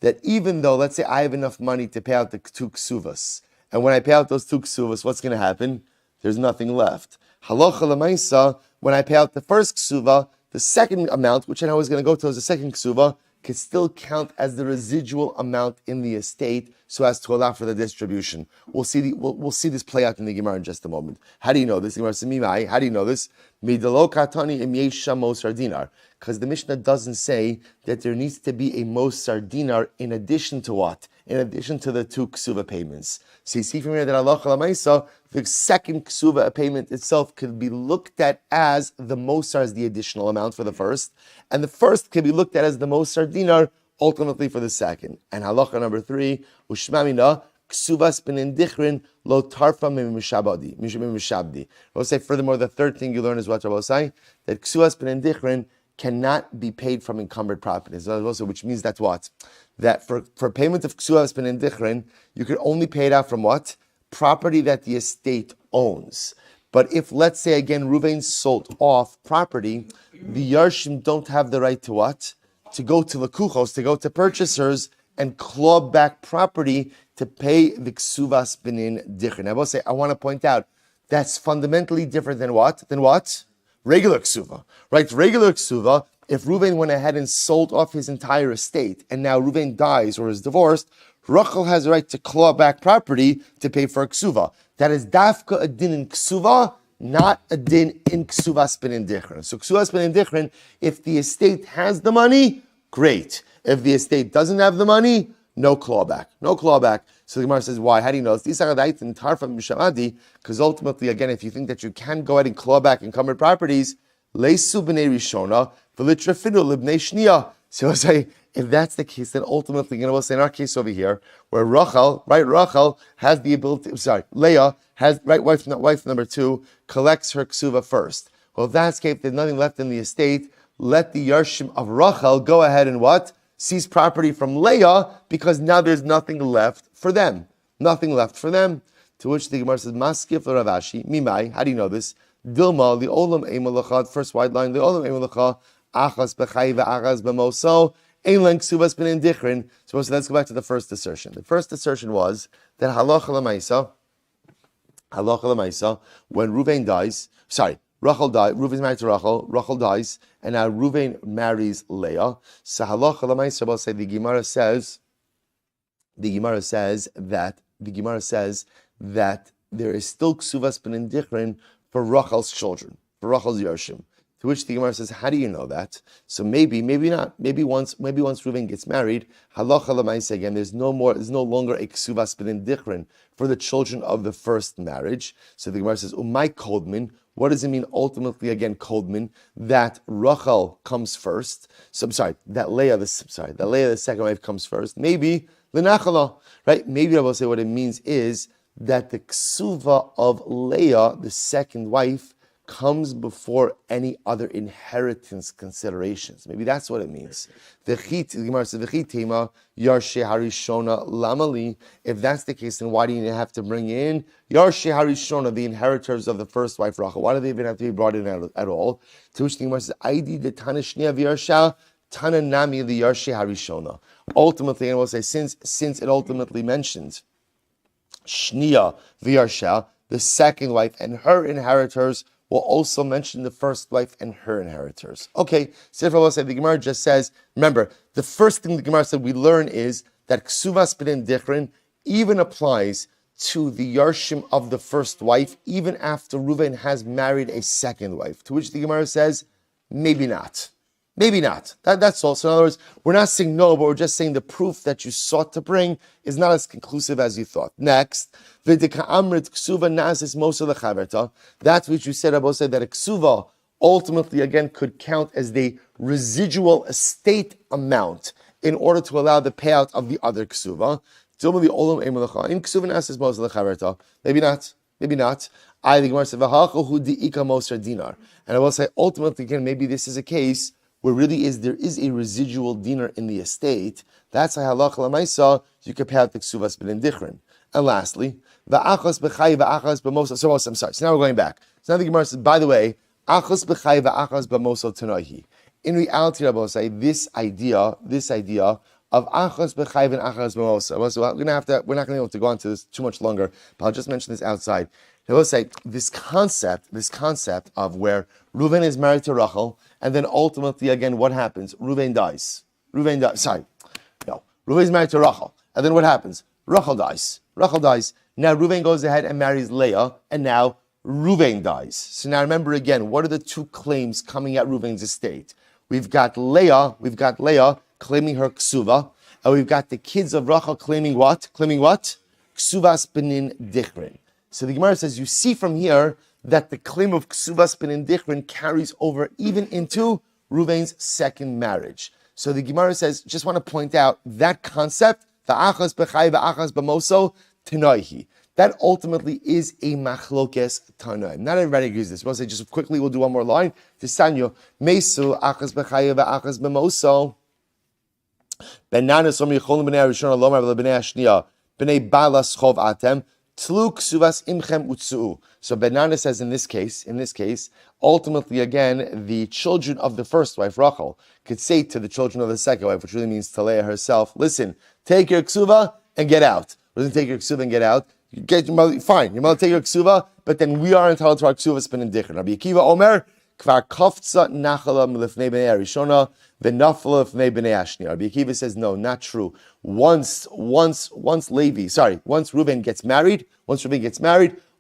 that even though, let's say I have enough money to pay out the 2 Kesuvos, and when I pay out those 2 Kesuvos, what's going to happen? There's nothing left. Halacha l'maisa, when I pay out the first Kesuva, the second amount, which I know is going to go towards the second Kesuva, can still count as the residual amount in the estate, so as to allow for the distribution. We'll see this play out in the Gemara in just a moment. How do you know this? How do you know this? Because the Mishnah doesn't say that there needs to be a mosar dinar in addition to what? In addition to the 2 ksuva payments. So you see from here that Allah Chalamaisa, the second ksuva payment itself could be looked at as the mosar, as the additional amount for the first, and the first can be looked at as the mosar dinar ultimately for the second. And halacha number 3, ushmamina ksuvas benin dichrin lo tarfa mishabdi. We'll say furthermore, the third thing you learn is what Rabbi say, that ksuvas benin dichrin cannot be paid from encumbered properties. Also, which means that what? That for payment of ksuvas benin dichrin, you could only pay it out from what? Property that the estate owns. But if, let's say again, Reuven sold off property, the Yarshim don't have the right to what? To go to Lekuchos, to go to purchasers and claw back property to pay the Ksuvas Benin Dichrin. I will say, I want to point out, that's fundamentally different than what? Regular Ksuva. Right? Regular Ksuva, if Reuven went ahead and sold off his entire estate, and now Reuven dies or is divorced, Rachel has the right to claw back property to pay for a Ksuva. That is dafka a din in Ksuva, not a din in Ksuvas Benin Dichrin. So Ksuvas Benin Dichrin, if the estate has the money, great. If the estate doesn't have the money, no clawback. No clawback. So the Gemara says, why? How do you know? Because ultimately, again, if you think that you can go ahead and claw back encumbered properties, leisu b'nei rishona v'litrafinu libnei shniya. So I'll say, if that's the case, then ultimately, we'll say in our case over here, where Rachel has the ability, Leah has, wife number 2, collects her ksuva first. Well, if that's the case, there's nothing left in the estate, let the Yarshim of Rachel go ahead and what? Seize property from Leah, because now there's nothing left for them. Nothing left for them. To which the Gemara says, Maskif Ravashi, Mimai, how do you know this? Dilma, the Olam Eimalacha, first wide line, the Olam Eimalacha, Achas Bechai V'Achas B'Moso, Eilen Ksuvas Benin Dichrin. So let's go back to the first assertion. The first assertion was that Halacha L'Maisa, when Reuven dies, Rachel died, Reuven's married to Rachel dies, and now Reuven marries Leah. So Halacha L'Maisa will say the Gemara says that there is still Ksuvas Benin Dichrin for Rachel's children, for Rachel's Yarshim. To which the Gemara says, how do you know that? So maybe not. Maybe once Reuven gets married, halacha l'maisa again, there's no longer a ksuvas benin dichrin for the children of the first marriage. So the Gemara says, umay kodmin. What does it mean ultimately again, kodmin? That Rachel comes first. So that Leah, the second wife, comes first. Maybe l'nachala, right? Maybe I will say what it means is that the ksuva of Leah, the second wife, comes before any other inheritance considerations. Maybe that's what it means. The Gemara says, Yarshe Harishona Lamali. If that's the case, then why do you have to bring in Yarshe Harishona, the inheritors of the first wife Rachel? Why do they even have to be brought in at all? To which the Gemara says, Aidi the Tana Shnia V'Yarsha, Tana Nami the Yarshe Harishona. Ultimately, and we'll say, since it ultimately mentions Shnia V'Yarsha, the second wife, and her inheritors, will also mention the first wife and her inheritors. Okay, so if I will say, the Gemara just says, remember, the first thing the Gemara said we learn is that Ksuvas Benin Dichrin even applies to the Yarshim of the first wife, even after Reuven has married a second wife. To which the Gemara says, maybe not. Maybe not. That's all. So in other words, we're not saying no, but we're just saying the proof that you sought to bring is not as conclusive as you thought. Next, that's which you said, Abba said, that a ksuva ultimately again could count as the residual estate amount in order to allow the payout of the other ksuva. Maybe not. Maybe not. I think and I will say ultimately again, maybe this is a case where there is a residual dinar in the estate. That's how halacha l'maisa you can pay out the ksuvas benin dichrin. And lastly, va'achas b'chai va'achas b'mosa. So I'm sorry. So now we're going back. So now the Gemara says, by the way, achas b'chai va'achas b'mosa tanohi. In reality, Rabbi say this idea of achas b'chayv and achas b'mosa. So we're not going to be able to go into this too much longer, but I'll just mention this outside. I will say this concept of where Reuven is married to Rachel, and then ultimately again, what happens? Reuven dies. Reuven is married to Rachel, and then what happens? Rachel dies. Now Reuven goes ahead and marries Leah, and now Reuven dies. So now remember again, what are the two claims coming at Reuven's estate? We've got Leah claiming her ksuva, and we've got the kids of Rachel claiming what? Ksuvas benin dichrin. So the Gemara says, you see from here that the claim of ksuvas benin dichrin carries over even into Reuven's second marriage. So the Gemara says, just want to point out that concept, the achas b'chai v'achas b'moso tenoihi. That ultimately is a machlokes tanoim. Not everybody agrees with this. We'll say just quickly, we'll do one more line. Tisanyo, mesu achas b'chai v'achas b'moso. Benanas om yicholim b'nei harishon alomar v'lebnei hashniya b'nei balas chov atem. So Benana says in this case, ultimately again, the children of the first wife, Rachel, could say to the children of the second wife, which really means to Leah herself, listen, take your ksuva and get out. What doesn't take your ksuva and get out? You get your mother, fine, your mother take your ksuva, but then we are entitled to our ksuva spin dichrin. Rabbi Akiva Omer, kvar kofza nachala milifnei b'nei harishona v'nafla l'fnei b'nei hashniya. Rabbi Akiva says, no, not true. Once Reuben gets married,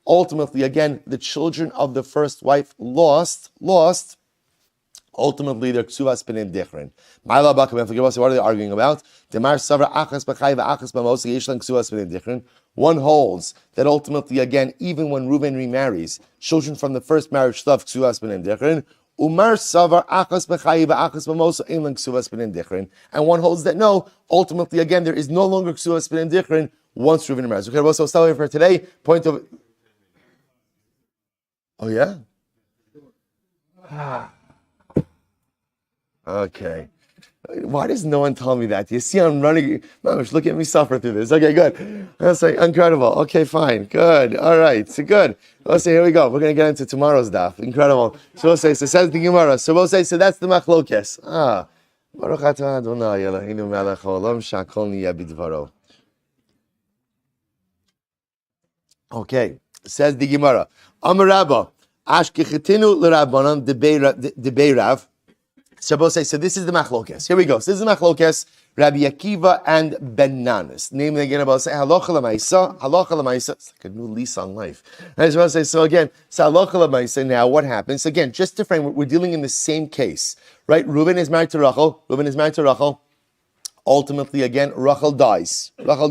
ultimately again, the children of the first wife lost, ultimately their ksuvas benin dichrin. What are they arguing about? One holds that ultimately again, even when Reuben remarries, children from the first marriage still have ksuvas benin dichrin. Umar savar achas b'chayi v'achas b'mosa inlan ksuvas benin dichrin, and one holds that no, ultimately again there is no longer ksuvas benin dichrin once Reuven marries. Okay, well, so start away for today. Point of. Oh yeah. Okay. Why does no one tell me that? You see, I'm running. Mamish, look at me suffer through this. Okay, good. That's like incredible. Okay, fine, good. All right, so good. We'll say, here we go. We're going to get into tomorrow's daf. Incredible. So we'll say, so says the Gemara. So we'll say, so that's the machlokes. Baruch atah Adonai Eloheinu melech haolam shakol niyeh bidvaro. Okay, says the Gemara. Amar Rabba, ashkechetinu l'Rabbanan debei Rav. So we'll say, so this is the machlokes. Here we go. So this is the machlokes, Rabbi Akiva and Benanas. Namely again, about say halacha l'maisa. It's like a new lease on life. I just want to say, so again, so halacha l'maisa. Now, what happens? Again, just to frame, we're dealing in the same case, right? Reuben is married to Rachel. Ultimately, again, Rachel dies. Now,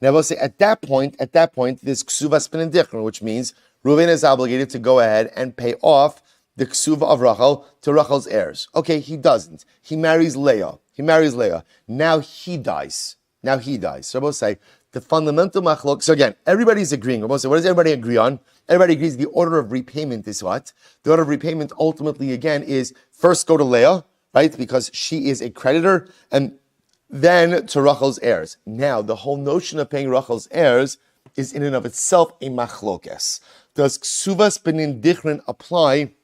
we'll say at that point, there's ksuvas benin dichrin, which means Reuben is obligated to go ahead and pay off the ksuva of Rachel to Rachel's heirs. Okay, he doesn't. He marries Leah. Now he dies. So we'll say the fundamental machlok. So again, everybody's agreeing. We'll say, what does everybody agree on? Everybody agrees the order of repayment is what? The order of repayment ultimately again is first go to Leah, right? Because she is a creditor, and then to Rachel's heirs. Now, the whole notion of paying Rachel's heirs is in and of itself a machlokes. Does ksuvas benin dichrin apply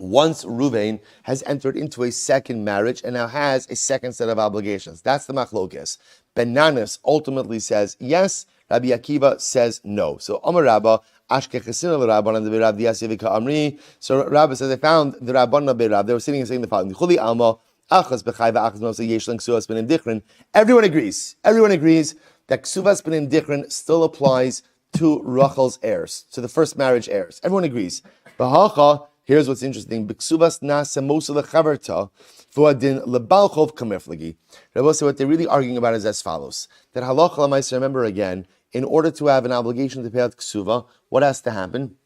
once Reuven has entered into a second marriage and now has a second set of obligations? That's the machlokes. Benanas ultimately says yes. Rabbi Akiva says no. So Amar Rabba, Ashkechesina l'Rabbanan de Rav Yasivika Amri. So Rabba says, I found the Rabbanan be Rav. They were sitting and saying the following: Chuli Alma achas b'chai v'achas b'mosa yeshlan ksuvas benin dichrin. Everyone agrees that ksuvas benin dichrin still applies to Rachel's heirs, to the first marriage heirs. Everyone agrees. B'hacha. Here's what's interesting. B'ksuvas nasa mosa lechaverta v'adin lebalchov kamiflagi. Rabbi, so what they're really arguing about is as follows: that halacha l'maisa. Remember again, in order to have an obligation to pay out ksuva, what has to happen?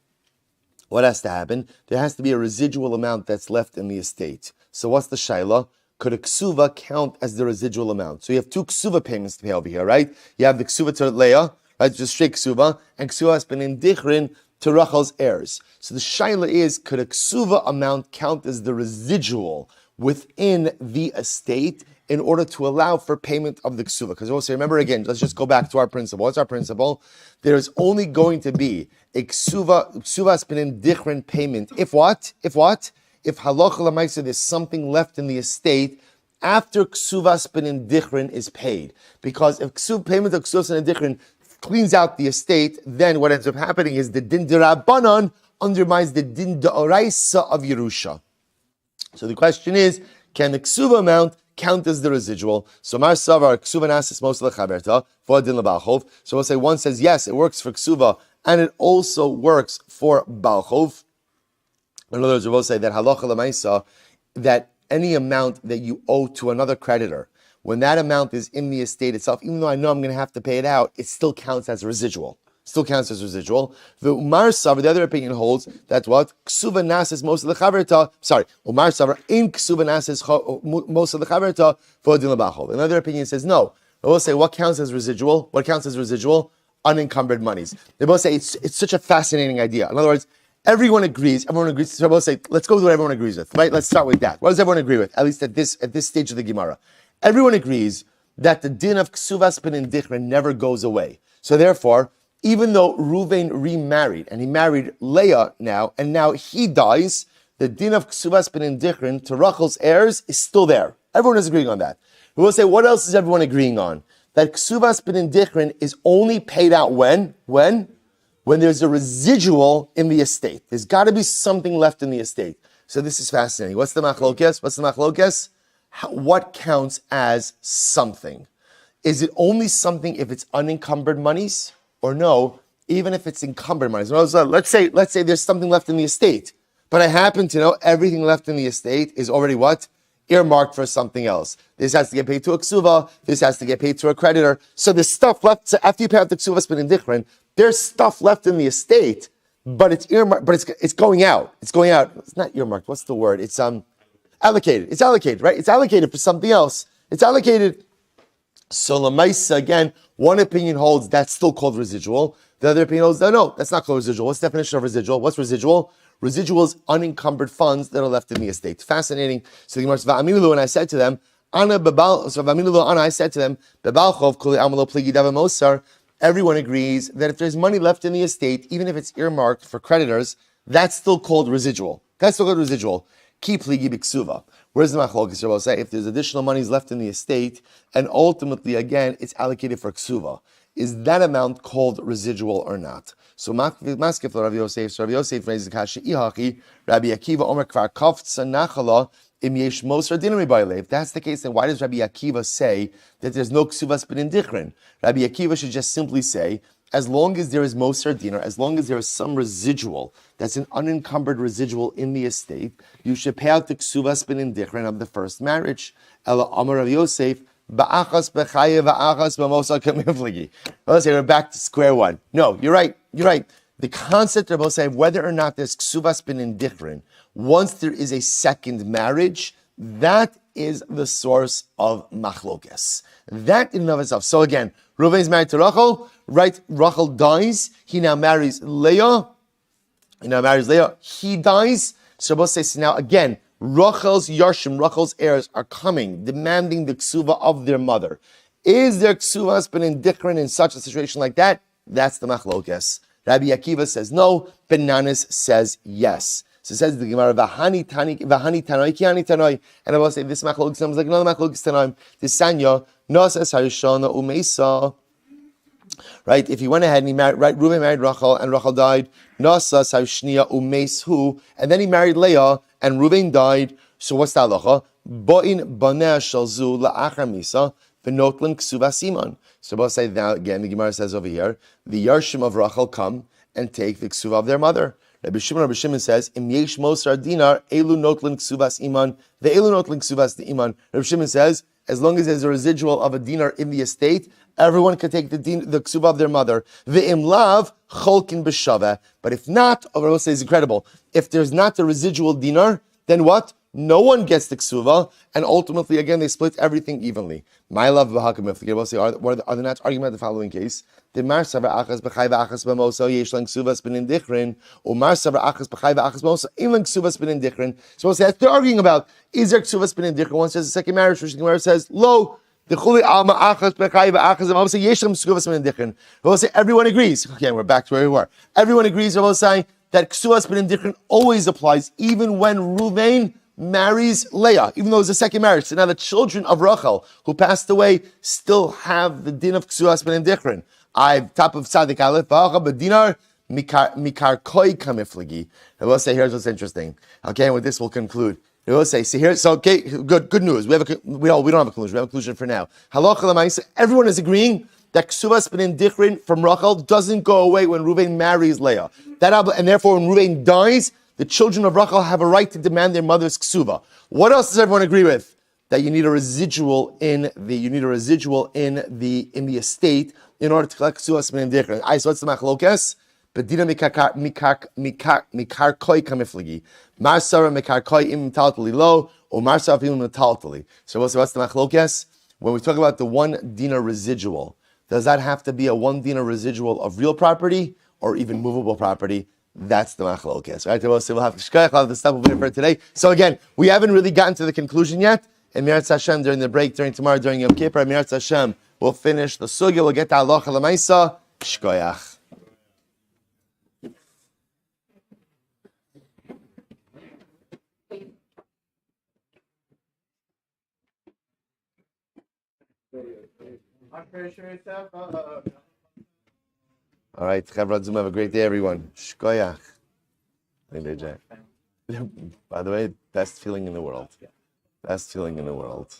There has to be a residual amount that's left in the estate. So what's the shaila? Could a ksuva count as the residual amount? So you have two ksuva payments to pay over here, right? You have the ksuva to Leah, right? Just straight ksuva, and ksuva has been in dichrin to Rachel's heirs. So the shaila is, could a ksuva amount count as the residual within the estate in order to allow for payment of the ksuva? Because also, remember again, let's just go back to our principle. What's our principle? There's only going to be a ksuva benin dichrin payment. If what? If halacha l'maisa, there's something left in the estate after Kesuvos ben Dichrin is paid. Because if payment of Kesuvos ben Dichrin cleans out the estate, then what ends up happening is the din d'Rabbanan undermines the din d'Oraisa of Yerusha. So the question is, can the Ksuva amount count as the residual? So Mar Savar, Ksuva Nasis most of the Chaberta, for Din Balchov. So we'll say one says, yes, it works for Ksuva, and it also works for Balchov. In other words, we'll say that Halacha Lamaisa, that any amount that you owe to another creditor, when that amount is in the estate itself, even though I know I'm going to have to pay it out, it still counts as a residual. Still counts as residual. The Umar Savar, the other opinion holds that what? Ksuva Nasis most of the Chaverta. Sorry, Umar Savar in Ksuva Nasis most of the Chaverta for Din Labachov. Another opinion says no. They will say what counts as residual? What counts as residual? Unencumbered monies. They both say it's such a fascinating idea. In other words, everyone agrees. So both say let's go with what everyone agrees with. Right? Let's start with that. What does everyone agree with? At least at this stage of the Gemara, everyone agrees that the din of Kesuvos ben Dichrin never goes away. So therefore, even though Reuven remarried, and he married Leah now, and now he dies, the din of Kesuvos ben Dichrin to Rachel's heirs is still there. Everyone is agreeing on that. We will say, what else is everyone agreeing on? That Kesuvos ben Dichrin is only paid out when? When there's a residual in the estate. There's got to be something left in the estate. So this is fascinating. What's the machlokes? What counts as something? Is it only something if it's unencumbered monies? Or no, even if it's encumbered monies. Let's say there's something left in the estate, but I happen to know everything left in the estate is already what? Earmarked for something else. This has to get paid to a ksuva, this has to get paid to a creditor. So there's stuff left, so after you pay out the Kesuvos ben Dichrin, there's stuff left in the estate, but it's earmarked, but it's going out. It's going out. It's not earmarked, what's the word? It's allocated. It's allocated, right? It's allocated for something else. It's allocated. So Lamaisa, again, one opinion holds that's still called residual. The other opinion holds, no, that's not called residual. What's the definition of residual? What's residual? Residual is unencumbered funds that are left in the estate. Fascinating. So the Gemara says, and I said to them, everyone agrees that if there's money left in the estate, even if it's earmarked for creditors, that's still called residual. That's still called residual. Keep pligi b'ksuva. Where's the machlokes? Rabbi say if there's additional monies left in the estate, and ultimately again it's allocated for ksuva, is that amount called residual or not? So maskef Rabbi Yosef. So Rabbi Yosef raises the kasha ihachi. Rabbi Akiva Omer kvar kaftzah nachala im yesh moser dinari b'alei. If that's the case, then why does Rabbi Akiva say that there's no Kesuvos ben Dichrin? Rabbi Akiva should just simply say, as long as there is moser dinar, as long as there is some residual, that's an unencumbered residual in the estate, you should pay out the Kesuvos ben Dichrin of the first marriage. Ela Amar Rav Yosef, ba'achas b'chaye va'achas b'mosa k'mifligi. Let's say we're back to square one. No, you're right. The concept of saying whether or not there's Kesuvos ben Dichrin, once there is a second marriage, that is the source of machlokes. That in and of itself. So again, Reuven is married to Rachel, right? Rachel dies. He now marries Leah. He dies. So both say, so now again, Rachel's Yarshim, Rachel's heirs are coming, demanding the ksuva of their mother. Is there Kesuvos ben Dichrin in such a situation like that? That's the machlokes. Rabbi Akiva says no. Benanis says yes. So it says the Gemara, Vahani tanoi, Kihani tanoi. And I will say this machlokes sounds like another machlokes tanoim. This sanya, Nosas Harishona Umeisa. Right? If he went ahead and he married, right, Reuven married Rachel and Rachel died, Nosas Harishnia Umeis hu, and then he married Leah and Reuven died. So what's the halacha? Bo'in baneh shalzu la'achar misa v'notlim Kesuvos iman. So both say now again. The Gemara says over here, the Yarshim of Rachel come and take the ksuva of their mother. Rabbi Shimon says, Im yesh mosar dinar, elu notlin Kesuvos iman, the elu notlin Kesuvos the iman. Rabbi Shimon says, as long as there's a residual of a dinar in the estate, everyone can take the ksuva of their mother. Ve'im lav, cholkin b'shaveh. But if not, Rabbi says incredible. If there's not a residual dinar, then what? No one gets the ksuva, and ultimately, again, they split everything evenly. My love v'hakam. If the say, are they not arguing about the following case? The mar savar achas b'chay v'achas b'mosa yesh lang Kesuvos ben Dichrin, or mar savar achas b'chay v'achas b'mosa im lang Kesuvos ben Dichrin. So that's they're arguing about, is there Kesuvos ben Dichrin? One says the second marriage, which the Gemara says lo. The chuli alma achas b'chay v'achas b'mosa yesh lang Kesuvos ben Dichrin. We'll say everyone agrees. Okay, we're back to where we were. Everyone agrees. We'll say that Kesuvos ben Dichrin always applies, even when Reuven marries Leah, even though it was a second marriage. So now the children of Rachel who passed away still have the din of Kesuvos ben Dichrin. Top of Tzadik Aleph, B'dinar mikar koi kamiflagi. I will say, here's what's interesting. Okay, and with this we'll conclude. I will say, see here. So okay, good news. We don't have a conclusion. We have a conclusion for now. Halacha l'maisa. Everyone is agreeing that Kesuvos ben Dichrin from Rachel doesn't go away when Reuven marries Leah. And therefore, when Reuven dies, the children of Rachel have a right to demand their mother's ksuba. What else does everyone agree with? That you need a residual in the estate in order to collect Kesuvos ben Dichrin. So what's the machlokes? Bedina mikar koi kamiflagi. Marsara mikar koi im taltali lo, or marsara im taltali. So what's the machlokes? When we talk about the 1 dinar residual, does that have to be a 1 dinar residual of real property or even movable property? That's the machlokes, right? So we'll have the stuff over for today. So again, we haven't really gotten to the conclusion yet. And Mirat Hashem, during the break, during tomorrow, during Yom Kippur, Mirat Hashem, we'll finish the sugya. We'll get to halacha l'maisa. Shkoyach. All right, Chavra Zoom, have a great day, everyone. Shkoyach. By the way, best feeling in the world. Best feeling in the world.